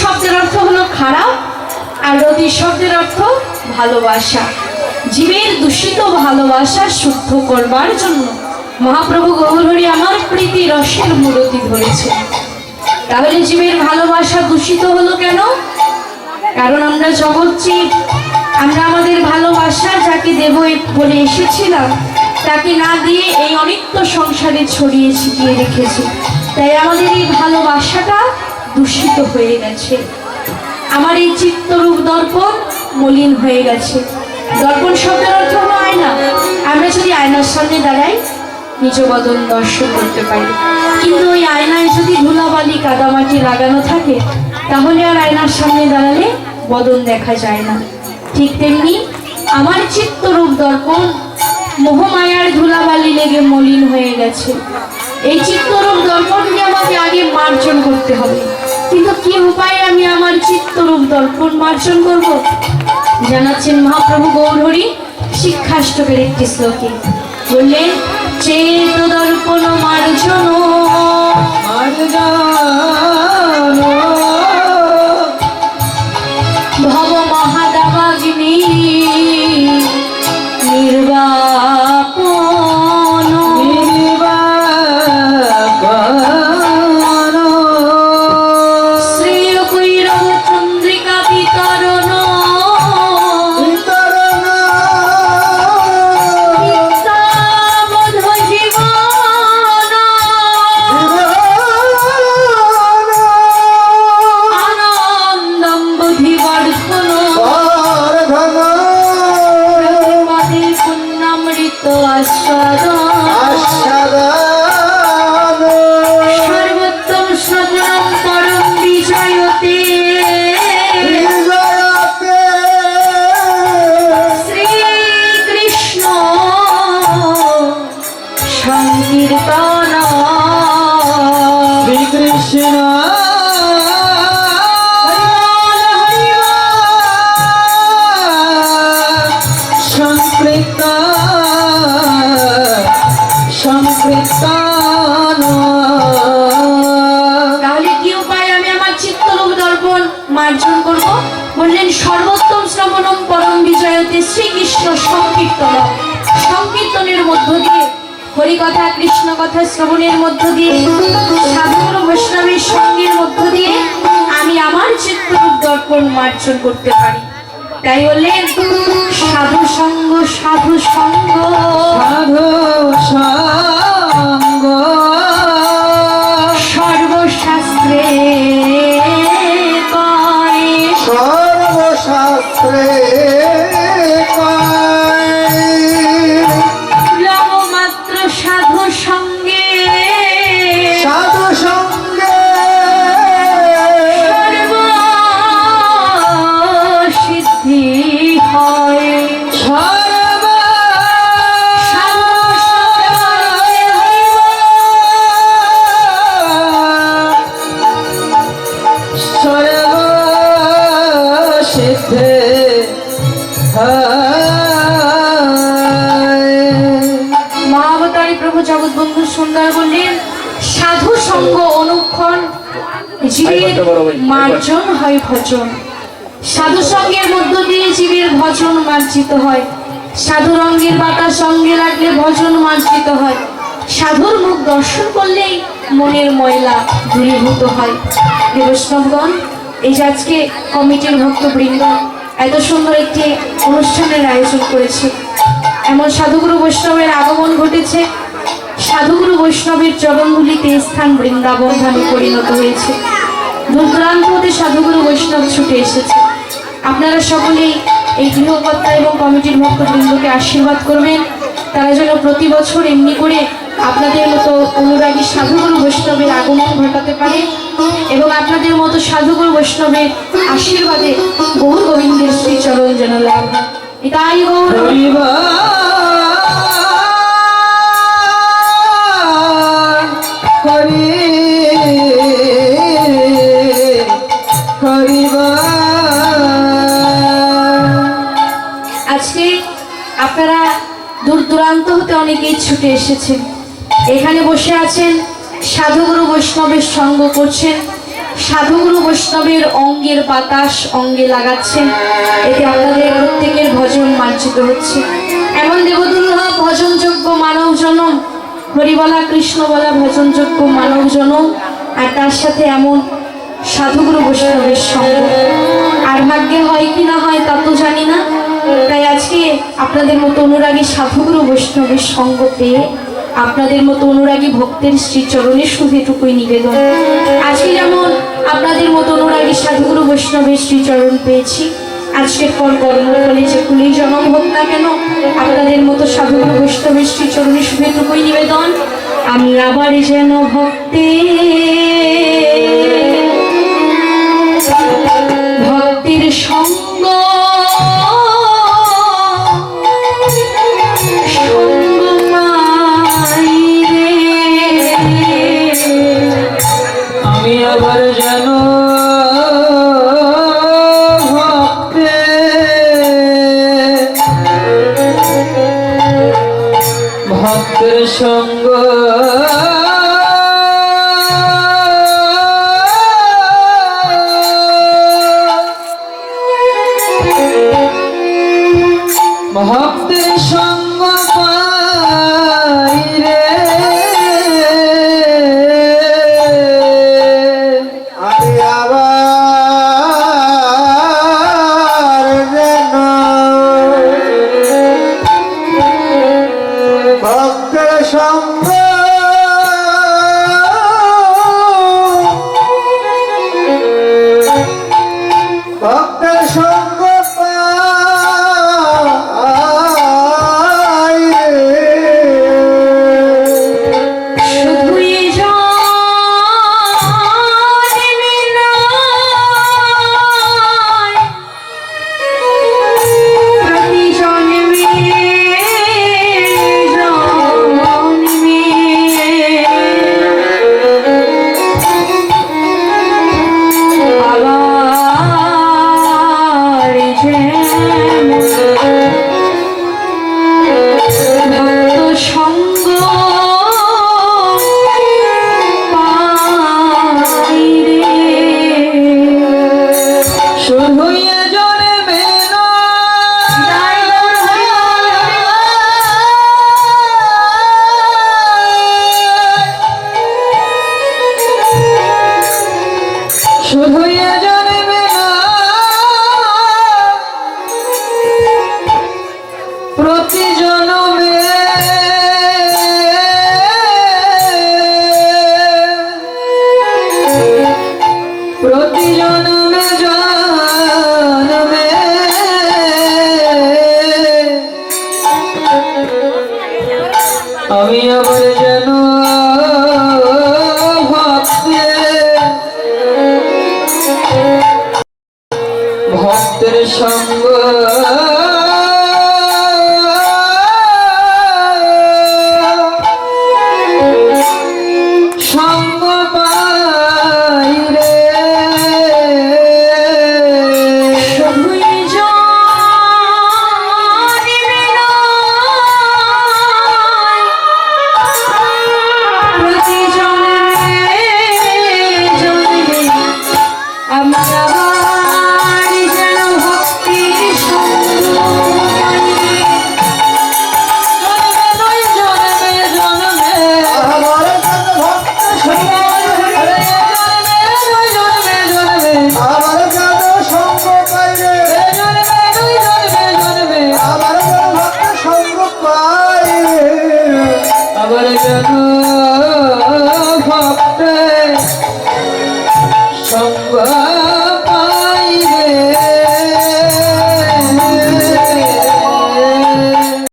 শব্দের অর্থ হলো খারাপ, আর রতি শব্দের অর্থ ভালোবাসা। জীবের দূষিত ভালোবাসা শুদ্ধ করবার জন্য মহাপ্রভু গৌরহরি আমার প্রীতি রসের মূরতি ধরেছে। তাহলে জীবের ভালোবাসা দূষিত হলো কেন? কারণ আমরা জগৎ জীব, আমরা আমাদের ভালোবাসা যাকে দেব বলে এসেছিলাম তাকে না দিয়ে এই অনিত্য সংসারে ছড়িয়ে ছিটিয়ে রেখেছি। তাই আমাদের এই ভালোবাসাটা দূষিত হয়ে গেছে। আমার এই চিত্তরূপ দর্পণ মলিন হয়ে গেছে। দর্পণ শব্দের অর্থ হলো আয়না। আমরা যদি আয়নার সামনে দাঁড়াই নিজ বদন দর্শন করতে পারি, কিন্তু ওই আয়নায় যদি ধুলাবালি কাদামাটি লাগানো থাকে তাহলে আর আয়নার সামনে দাঁড়ালে বদন দেখা যায় না। ঠিক তেমনি আমার চিত্তরূপ দর্পণ মোহমায়ার ধুলাবালি লেগে মলিন হয়ে গেছে। এই চিত্তরূপ দর্পণকে আমাকে আগে মার্জন করতে হবে। কিন্তু কি উপায়ে আমি আমার চিত্তরূপ দর্পণ মার্জন করব? জানাচ্ছেন মহাপ্রভু গৌরহরি শিক্ষাষ্টকের একটি শ্লোকে, বললেন চেত দর্পণ মার্জন ভব মহাদাবাগ্নি নির্বাপন শ্রেয় কৈরব চন্দ্রিকা বিতরণ বিদ্যাবোধ জীবন আনন্দম বুদ্ধিবর্ধন প্রতিপদে পুণ্যামৃত আস্বাদন সর্বোত্তম শ্রবণম পরম বিজয়তে শ্রীকৃষ্ণ সংকীর্তন শ্রীকৃষ্ণ সংকীর্তন। তাহলে কি উপায় আমি আমার চিত্তরূপ দর্পণ মার্জন করব? বললেন সর্বোত্তম শ্রবণম পরম বিজয়তে শ্রীকৃষ্ণ সংকীর্তন। সংকীর্তনের মধ্য দিয়ে হরিকথা কৃষ্ণ কথা শ্রবণের মধ্য দিয়ে সাধুগুরু বৈষ্ণবের সঙ্গের মধ্য দিয়ে আমি আমার চিত্তরূপ দর্পণ মার্জন করতে পারি। তাই বললেন সাধু সঙ্গ সাধু সঙ্গ সাধু সঙ্গ সর্বশাস্ত্রে করে সর্বশাস্ত্রে লবমাত্র সাধু সঙ্গে সাধু সঙ্গে সর্বসিদ্ধি হয়। সর্বসিদ্ধে মহাবতারী প্রভু জগৎবন্ধু সুন্দর বললেন সাধু সঙ্গ অনুক্ষণ জীবের মার্জন হয় ভজন। সাধু সঙ্গের মধ্য দিয়ে জীবের ভজন মার্জিত হয়। সাধু রঙ্গের বাতাস সঙ্গে লাগলে ভজন মার্জিত হয়। সাধুর মুখ দর্শন করলেই মনের ময়লা দূরীভূত হয়। হে বৈষ্ণবগণ, এই যে আজকে কমিটির ভক্তবৃন্দ এত সুন্দর একটি অনুষ্ঠানের আয়োজন করেছে, এমন সাধুগুরু বৈষ্ণবের আগমন ঘটেছে। সাধুগুরু বৈষ্ণবের চরণগুলিতে স্থান বৃন্দাবন ধামে পরিণত হয়েছে। দূর দূরান্ত হতে সাধুগুরু বৈষ্ণব ছুটে এসেছে। আপনারা সকলেই এই গৃহকর্তা এবং কমিটির ভক্তবৃন্দকে আশীর্বাদ করবেন, তারা যেন প্রতি বছর এমনি করে আপনাদের মতো অনুরাগী সাধুগুরু বৈষ্ণবের আগমন ঘটাতে পারে এবং আপনাদের মতো সাধুগুরু বৈষ্ণবের আশীর্বাদে গৌর গোবিন্দের শ্রীচরণ যেন লাভ হয়। এটাই গৌর আজকে আপনারা দূর দূরান্ত হতে অনেকেই ছুটে এসেছেন, এখানে বসে আছেন, সাধুগুরু বৈষ্ণবের সঙ্গ করছেন, সাধুগুরু বৈষ্ণবের অঙ্গের বাতাস অঙ্গে লাগাচ্ছেন, এতে আপনাদের প্রত্যেকের ভজন মার্জিত হচ্ছে। এমন দেবদুল্লভ ভজনযোগ্য মানব জনম, হরিবলা কৃষ্ণ বলা ভজনযোগ্য মানব জনম, আর তার সাথে এমন সাধুগুরু বৈষ্ণবের সঙ্গ। আর ভাগ্যে হয় কি না হয় তা তো জানি না, তাই আজকে আপনাদের মতো অনুরাগী সাধুগুরু বৈষ্ণবের সঙ্গ পেয়ে আপনাদের মতো অনুরাগী ভক্তের শ্রীচরণে শুধু এটুকুই নিবেদন। আজকে যেমন আপনাদের মতো অনুরাগী সাধুগুরু বৈষ্ণবের শ্রীচরণ পেয়েছি, আজকের পর কর্মফলে যে কুলেই জন্ম হোক না কেন, আপনাদের মতো সাধুগুরু বৈষ্ণবের শ্রীচরণে শুধু এটুকুই নিবেদন, আমি আবার যেন ভক্তির সঙ্গ আমি আবার যেন ভক্তের সঙ্গ ভক্তের সঙ্গ পাই রে, আমি আবার যেন ভক্তের সঙ্গ ভক্তের সঙ্গ পাই রে। শুধুই জন্মে নয়, প্রতি জন্মে জন্মে আবার যেন ভক্ত সঙ্গ পাই রে। শুধুই জন্মে জয় গৌর শুধুই জন্মে প্রতি জন্মে প্রতি জন্মে জন্মে আমি আবার যেন ভক্তের সঙ্গ সঙ্গ পাই রে। শুধুই জন্মে নয়, প্রতি জন্মে জন্মে আমি আবার যেন ভক্তির সঙ্গ পাই রে। জন্মে জন্মে আমার যেন ভক্তের সঙ্গ জন্মে জন্মে আমার যেন সঙ্গ পাই রে। জন্মে জন্মে আমার যেন ভক্তের সঙ্গ পাই রে। আবার যেন